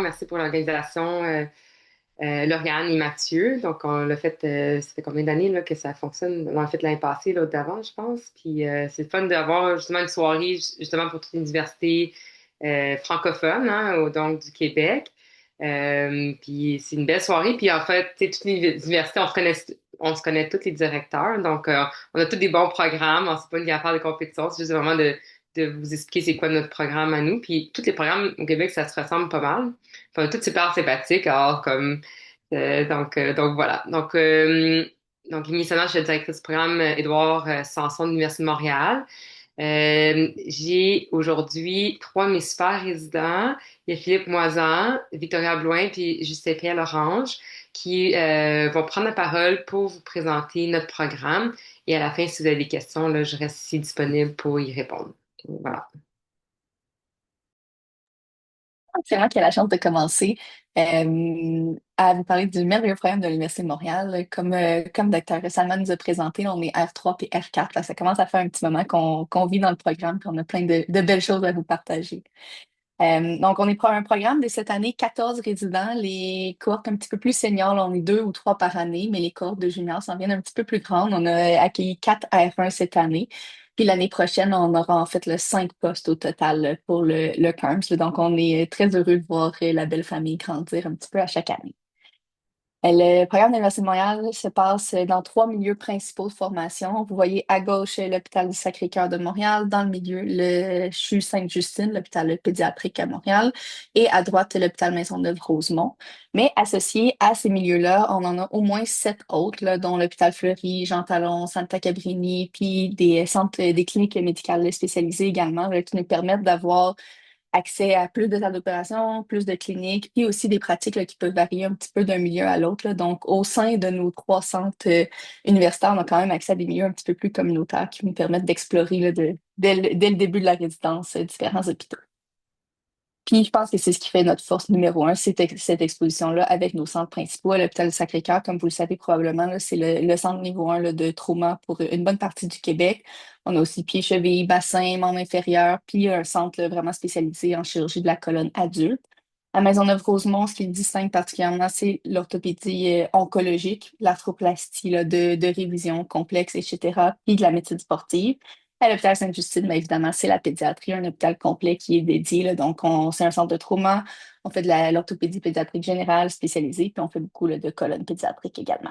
Merci pour l'organisation, Lauriane et Mathieu. Donc, on l'a fait, ça fait combien d'années là, que ça fonctionne? On l'a fait l'année passée, l'autre d'avant, je pense. Puis, c'est le fun d'avoir justement une soirée justement pour toutes les universités francophones, hein, donc du Québec. Puis, c'est une belle soirée. Puis, en fait, tu sais, toutes les universités, on se connaît tous les directeurs. Donc, on a tous des bons programmes. C'est pas une affaire de compétition, c'est juste vraiment de vous expliquer c'est quoi notre programme à nous. Puis tous les programmes au Québec, ça se ressemble pas mal. Enfin, tout super sympathique. Alors, comme donc voilà. Donc initialement, je suis la directrice du programme Édouard Sanson de l'Université de Montréal. J'ai aujourd'hui trois de mes super résidents. Il y a Philippe Moisan, Victoria Blouin puis Justin Pierre Lorange qui vont prendre la parole pour vous présenter notre programme. Et à la fin, si vous avez des questions, là, je reste ici disponible pour y répondre. Voilà. C'est moi qui ai la chance de commencer à vous parler du merveilleux programme de l'Université de Montréal. Comme Dr. Salman nous a présenté, on est R3 et R4. Là. Ça commence à faire un petit moment qu'on vit dans le programme, qu'on a plein de belles choses à vous partager. Donc, on est pour un programme de cette année, 14 résidents. Les cohortes un petit peu plus seniors, là, on est deux ou trois par année, mais les cohortes de juniors s'en viennent un petit peu plus grandes. On a accueilli 4 R1 cette année. Puis l'année prochaine, on aura en fait le 5 postes au total pour le CAMS. Donc, on est très heureux de voir la belle famille grandir un petit peu à chaque année. Le programme de l'Université de Montréal se passe dans trois milieux principaux de formation. Vous voyez à gauche l'hôpital du Sacré-Cœur de Montréal, dans le milieu le CHU Sainte-Justine, l'hôpital pédiatrique à Montréal, et à droite l'hôpital Maisonneuve-Rosemont. Mais associés à ces milieux-là, on en a au moins sept autres, là, dont l'hôpital Fleury, Jean Talon, Santa Cabrini, puis des centres, des cliniques médicales spécialisées également, là, qui nous permettent d'avoir accès à plus de salles d'opération, plus de cliniques, puis aussi des pratiques là, qui peuvent varier un petit peu d'un milieu à l'autre. Là. Donc, au sein de nos trois centres universitaires, on a quand même accès à des milieux un petit peu plus communautaires qui nous permettent d'explorer là, dès le début de la résidence différents hôpitaux. Puis je pense que c'est ce qui fait notre force numéro un, c'est cette exposition-là avec nos centres principaux. À l'hôpital du Sacré-Cœur, comme vous le savez probablement, là, c'est le centre niveau un là, de trauma pour une bonne partie du Québec. On a aussi pieds, chevilles, bassin, membre inférieur, puis un centre là, vraiment spécialisé en chirurgie de la colonne adulte. À Maisonneuve-Rosemont, ce qui le distingue particulièrement, c'est l'orthopédie oncologique, l'arthroplastie là, de révision complexe, etc., puis de la médecine sportive. À l'hôpital Sainte-Justine, bien évidemment, c'est la pédiatrie, un hôpital complet qui est dédié. Là, donc, c'est un centre de trauma. On fait de l'orthopédie pédiatrique générale spécialisée, puis on fait beaucoup là, de colonnes pédiatriques également.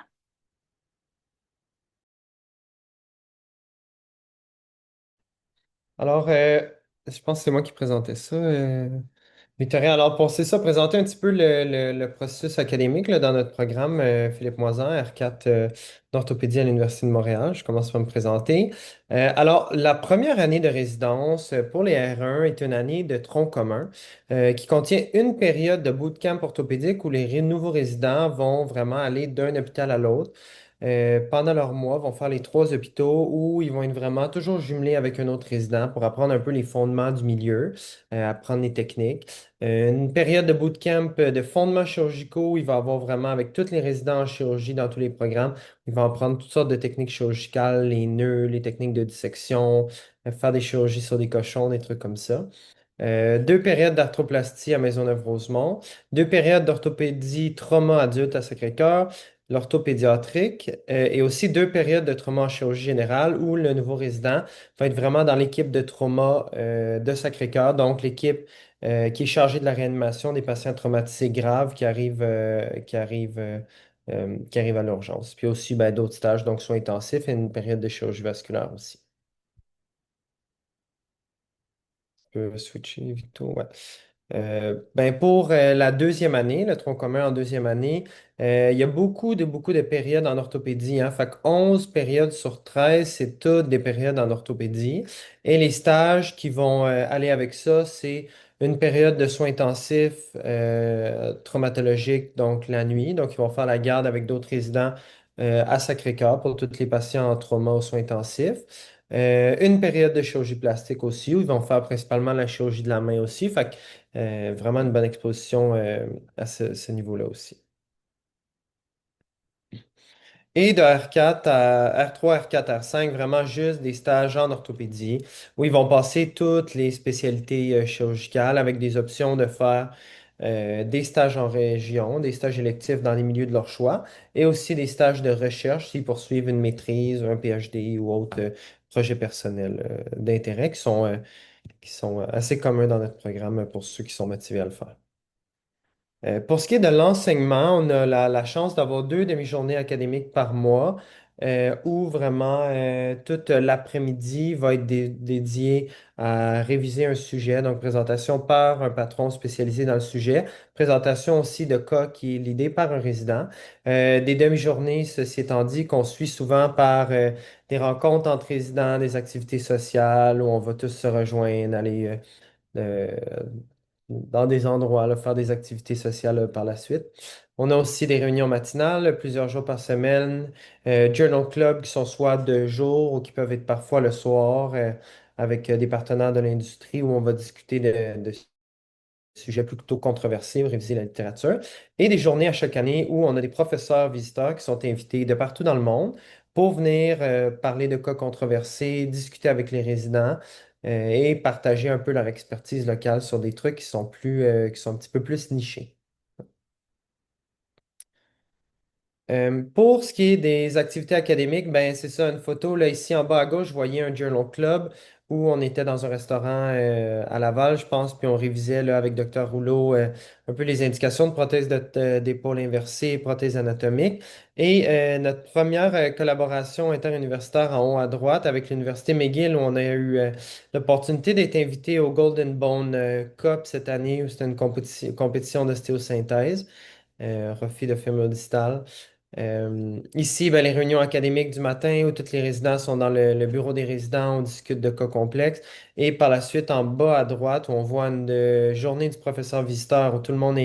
Alors, je pense que c'est moi qui présentais ça. Victoria, alors pour c'est ça, présenter un petit peu le processus académique là, dans notre programme, Philippe Moisan, R4 d'orthopédie à l'Université de Montréal. Je commence par me présenter. Alors, la première année de résidence pour les R1 est une année de tronc commun qui contient une période de bootcamp orthopédique où nouveaux résidents vont vraiment aller d'un hôpital à l'autre. Pendant leur mois, vont faire les trois hôpitaux où ils vont être vraiment toujours jumelés avec un autre résident pour apprendre un peu les fondements du milieu, apprendre les techniques. Une période de bootcamp de fondements chirurgicaux, il va avoir vraiment avec tous les résidents en chirurgie dans tous les programmes, ils vont apprendre toutes sortes de techniques chirurgicales, les nœuds, les techniques de dissection, faire des chirurgies sur des cochons, des trucs comme ça. Deux périodes d'arthroplastie à Maisonneuve-Rosemont, deux périodes d'orthopédie trauma adulte à Sacré-Cœur, l'orthopédiatrique, et aussi deux périodes de trauma en chirurgie générale où le nouveau résident va être vraiment dans l'équipe de trauma de Sacré-Cœur, donc l'équipe qui est chargée de la réanimation des patients traumatisés graves qui arrivent à l'urgence. Puis aussi ben, d'autres stages, donc soins intensifs et une période de chirurgie vasculaire aussi. Je peux switcher, Victo, ouais. Ben pour la deuxième année, le tronc commun en deuxième année, il y a beaucoup de périodes en orthopédie. Hein. Fait que 11 périodes sur 13, c'est toutes des périodes en orthopédie. Et les stages qui vont aller avec ça, c'est une période de soins intensifs traumatologiques, donc la nuit. Donc, ils vont faire la garde avec d'autres résidents à Sacré-Cœur pour tous les patients en trauma aux soins intensifs. Une période de chirurgie plastique aussi, où ils vont faire principalement la chirurgie de la main aussi. Fait que, vraiment une bonne exposition à ce niveau-là aussi. Et de R4 à R3, R4, R5, vraiment juste des stages en orthopédie, où ils vont passer toutes les spécialités chirurgicales avec des options de faire des stages en région, des stages électifs dans les milieux de leur choix, et aussi des stages de recherche s'ils poursuivent une maîtrise, un PhD ou autre projet personnel d'intérêt qui sont assez communs dans notre programme pour ceux qui sont motivés à le faire. Pour ce qui est de l'enseignement, on a la chance d'avoir 2 demi-journées académiques par mois où vraiment toute l'après-midi va être dédié à réviser un sujet, donc présentation par un patron spécialisé dans le sujet, présentation aussi de cas qui est l'idée par un résident. Des demi-journées, ceci étant dit, qu'on suit souvent par des rencontres entre résidents, des activités sociales où on va tous se rejoindre, aller euh, dans des endroits, là, faire des activités sociales par la suite. On a aussi des réunions matinales, plusieurs jours par semaine, journal club qui sont soit de jour ou qui peuvent être parfois le soir avec des partenaires de l'industrie où on va discuter de sujets plutôt controversés, réviser la littérature, et des journées à chaque année où on a des professeurs visiteurs qui sont invités de partout dans le monde pour venir parler de cas controversés, discuter avec les résidents et partager un peu leur expertise locale sur des trucs qui sont un petit peu plus nichés. Pour ce qui est des activités académiques, ben c'est ça, une photo là ici en bas à gauche, vous voyez un journal club où on était dans un restaurant à Laval, je pense, puis on révisait là, avec Dr Rouleau un peu les indications de prothèses d'épaule inversée, prothèses anatomiques. Et notre première collaboration interuniversitaire en haut à droite avec l'Université McGill où on a eu l'opportunité d'être invité au Golden Bone Cup cette année où c'était une compétition d'ostéosynthèse, refit de fémur distal. Ici, ben, les réunions académiques du matin où tous les résidents sont dans le bureau des résidents, on discute de cas complexes. Et par la suite, en bas à droite, où on voit une journée du professeur visiteur où tout le monde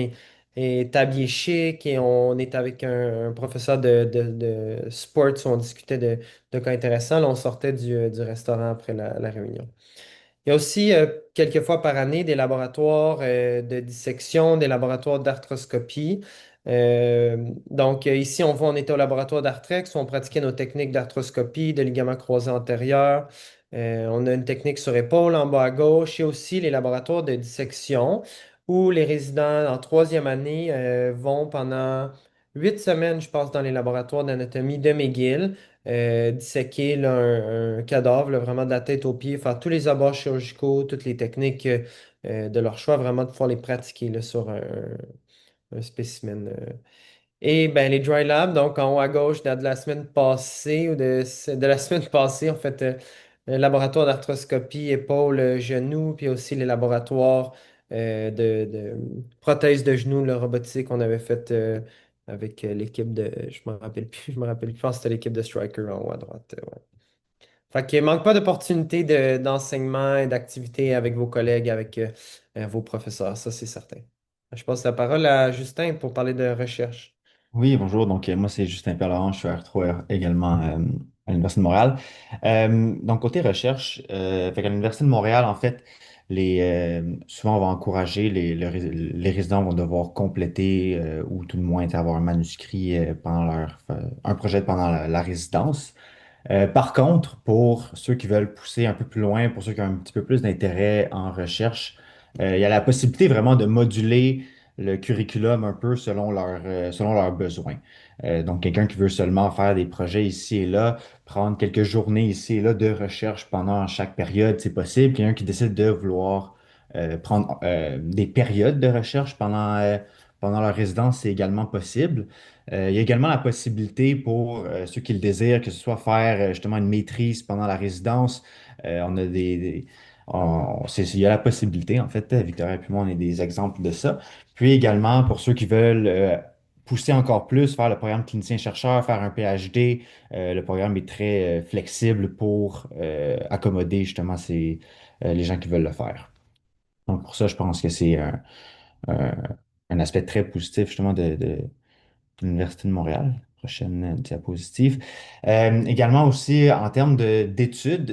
est habillé chic et on est avec un professeur de sports où on discutait de cas intéressants. Là, on sortait du restaurant après la réunion. Il y a aussi quelques fois par année des laboratoires de dissection, des laboratoires d'arthroscopie. Donc ici, on était au laboratoire d'Artrex où on pratiquait nos techniques d'arthroscopie, de ligaments croisés antérieurs. On a une technique sur épaule en bas à gauche et aussi les laboratoires de dissection où les résidents en troisième année vont pendant 8 semaines, je pense, dans les laboratoires d'anatomie de McGill disséquer là, un cadavre, là, vraiment de la tête aux pieds, faire tous les abords chirurgicaux, toutes les techniques de leur choix, vraiment de pouvoir les pratiquer là, sur un spécimen. Et ben, les dry labs, donc en haut à gauche de la semaine passée ou de la semaine passée, en fait, le laboratoire d'arthroscopie, épaule, genou, puis aussi les laboratoires de prothèses de genoux, le robotique qu'on avait fait avec l'équipe je me rappelle plus, je me rappelle plus, je pense que c'était l'équipe de Striker en haut à droite. Ouais. Fait qu'il manque pas d'opportunités d'enseignement et d'activités avec vos collègues, avec vos professeurs, ça c'est certain. Je passe la parole à Justin pour parler de recherche. Oui, bonjour. Donc, moi, c'est Justin Perlahan. Je suis R3 également à l'Université de Montréal. Donc, côté recherche, fait qu'à l'Université de Montréal, en fait, souvent, on va encourager les résidents vont devoir compléter ou tout de moins avoir un manuscrit pendant un projet pendant la résidence. Par contre, pour ceux qui veulent pousser un peu plus loin, pour ceux qui ont un petit peu plus d'intérêt en recherche, il y a la possibilité vraiment de moduler le curriculum un peu selon leurs besoins. Donc, quelqu'un qui veut seulement faire des projets ici et là, prendre quelques journées ici et là de recherche pendant chaque période, c'est possible. Quelqu'un qui décide de vouloir prendre des périodes de recherche pendant leur résidence, c'est également possible. Il y a également la possibilité pour ceux qui le désirent, que ce soit faire justement une maîtrise pendant la résidence. On a il y a la possibilité, en fait, Victoria et puis moi, on est des exemples de ça. Puis également pour ceux qui veulent pousser encore plus, faire le programme clinicien-chercheur, faire un PhD, le programme est très flexible pour accommoder justement les gens qui veulent le faire. Donc pour ça, je pense que c'est un- un aspect très positif justement de l'Université de Montréal. Prochaine diapositive. Également aussi, en termes d'études,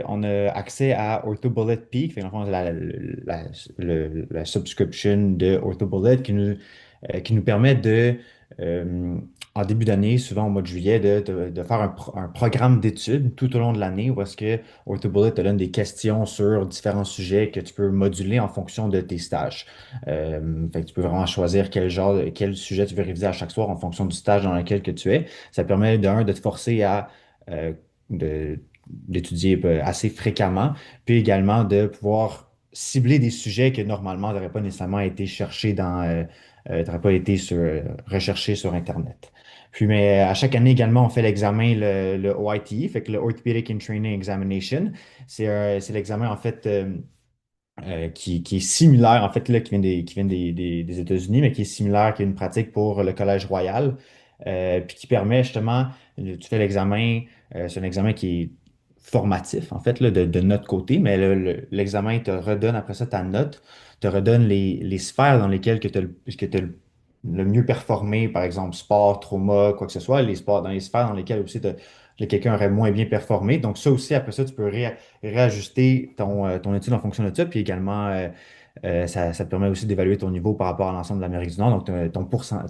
on a accès à OrthoBullet Peak, fait, dans le fond, la subscription de OrthoBullet qui nous permet de euh, en début d'année, souvent au mois de juillet, de faire un programme d'études tout au long de l'année où est-ce que OrthoBullet te donne des questions sur différents sujets que tu peux moduler en fonction de tes stages. Fait que tu peux vraiment choisir quel sujet tu veux réviser à chaque soir en fonction du stage dans lequel que tu es. Ça permet de te forcer à euh, de- d'étudier assez fréquemment, puis également de pouvoir cibler des sujets que normalement n'auraient pas nécessairement été cherchés t'aurais pas été recherché sur Internet. Puis, mais à chaque année également, on fait l'examen, le OIT, fait que le Orthopedic and Training Examination. C'est l'examen, en fait, qui est similaire, en fait, là, qui vient des États-Unis, mais qui est similaire, qui est une pratique pour le Collège Royal, puis qui permet justement, tu fais l'examen, c'est un examen qui est formatif, en fait, là, de notre côté, mais l'examen te redonne après ça ta note, te redonne les sphères dans lesquelles que tu as le mieux performé, par exemple, sport, trauma, quoi que ce soit, dans les sphères dans lesquelles aussi quelqu'un aurait moins bien performé. Donc ça aussi, après ça, tu peux réajuster ton étude en fonction de ça. Puis également, ça te permet aussi d'évaluer ton niveau par rapport à l'ensemble de l'Amérique du Nord, donc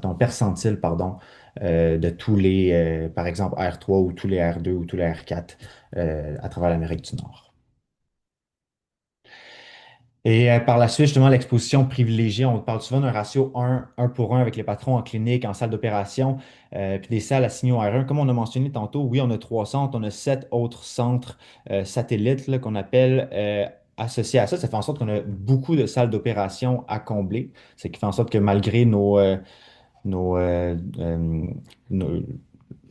ton percentile, pardon, de tous par exemple, R3 ou tous les R2 ou tous les R4 à travers l'Amérique du Nord. Et par la suite, justement, l'exposition privilégiée, on parle souvent d'un ratio 1 pour 1 avec les patrons en clinique, en salle d'opération, puis des salles assignées au R1. Comme on a mentionné tantôt, oui, on a 3 centres, on a 7 autres centres satellites là, qu'on appelle associés à ça. Ça fait en sorte qu'on a beaucoup de salles d'opération à combler. Ce qui fait en sorte que malgré nos, nos-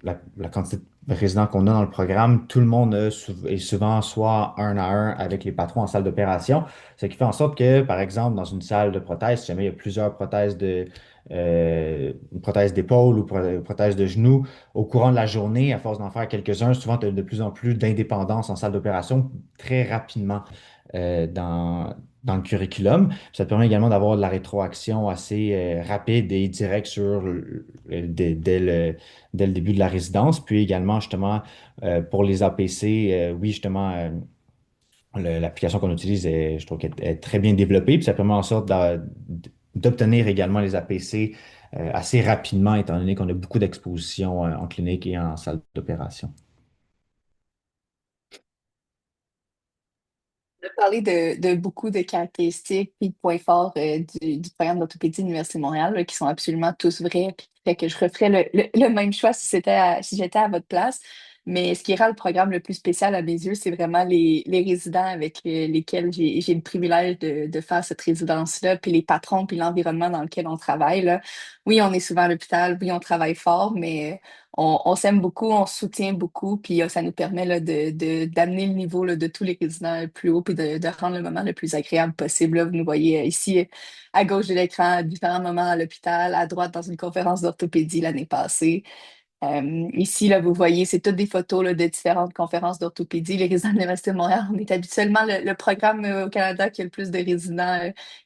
la quantité de résidents qu'on a dans le programme, tout le monde est souvent soit un à un avec les patrons en salle d'opération. Ce qui fait en sorte que, par exemple, dans une salle de prothèse, si jamais il y a plusieurs une prothèse d'épaule ou une prothèse de genou, au courant de la journée, à force d'en faire quelques-uns, souvent tu as de plus en plus d'indépendance en salle d'opération très rapidement euh, dans, dans le curriculum. Ça te permet également d'avoir de la rétroaction assez rapide et directe dès le début de la résidence. Puis également, justement, pour les APC, oui, justement, l'application qu'on utilise, je trouve qu'elle est très bien développée. Puis ça permet en sorte d'obtenir également les APC assez rapidement, étant donné qu'on a beaucoup d'expositions en clinique et en salle d'opération. On a parlé de beaucoup de caractéristiques et de points forts du programme d'orthopédie de l'Université de Montréal, là, qui sont absolument tous vrais, puis qui fait que je referais le même choix si j'étais à votre place. Mais ce qui rend le programme le plus spécial à mes yeux, c'est vraiment les résidents avec lesquels j'ai le privilège de faire cette résidence-là, puis les patrons, puis l'environnement dans lequel on travaille, là. Oui, on est souvent à l'hôpital, oui, on travaille fort, mais on s'aime beaucoup, on se soutient beaucoup, puis ça nous permet là, d'amener le niveau là, de tous les résidents plus haut, puis de rendre le moment le plus agréable possible. Là, vous nous voyez ici à gauche de l'écran, à différents moments à l'hôpital, à droite dans une conférence d'orthopédie l'année passée. Ici, là, vous voyez, c'est toutes des photos là, de différentes conférences d'orthopédie. Les résidents de l'Université de Montréal, on est habituellement le programme au Canada qui a le plus de résidents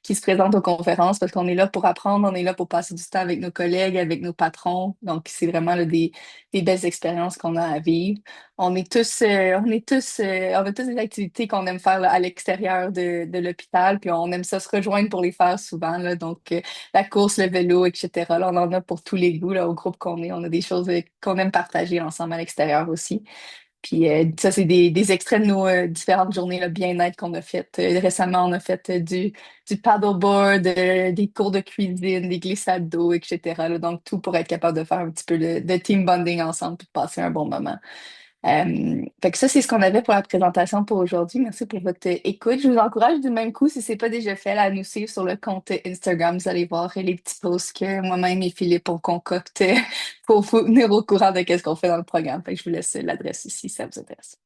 qui se présentent aux conférences parce qu'on est là pour apprendre, on est là pour passer du temps avec nos collègues, avec nos patrons. Donc, c'est vraiment là, des belles expériences qu'on a à vivre. On a tous des activités qu'on aime faire là, à l'extérieur de l'hôpital, puis on aime ça se rejoindre pour les faire souvent. Là. Donc, la course, le vélo, etc. Là, on en a pour tous les goûts là, au groupe qu'on est. On a des choses qu'on aime partager ensemble à l'extérieur aussi. Puis ça, c'est des extraits de nos différentes journées là, bien-être qu'on a faites. Récemment, on a fait du paddleboard, des cours de cuisine, des glissades d'eau, etc. là. Donc, tout pour être capable de faire un petit peu de team bonding ensemble puis de passer un bon moment. Fait que ça, c'est ce qu'on avait pour la présentation pour aujourd'hui. Merci pour votre écoute. Je vous encourage du même coup, si ce n'est pas déjà fait, là, à nous suivre sur le compte Instagram. Vous allez voir les petits posts que moi-même et Philippe on concocte pour vous tenir au courant de ce qu'on fait dans le programme. Fait que je vous laisse l'adresse ici si ça vous intéresse.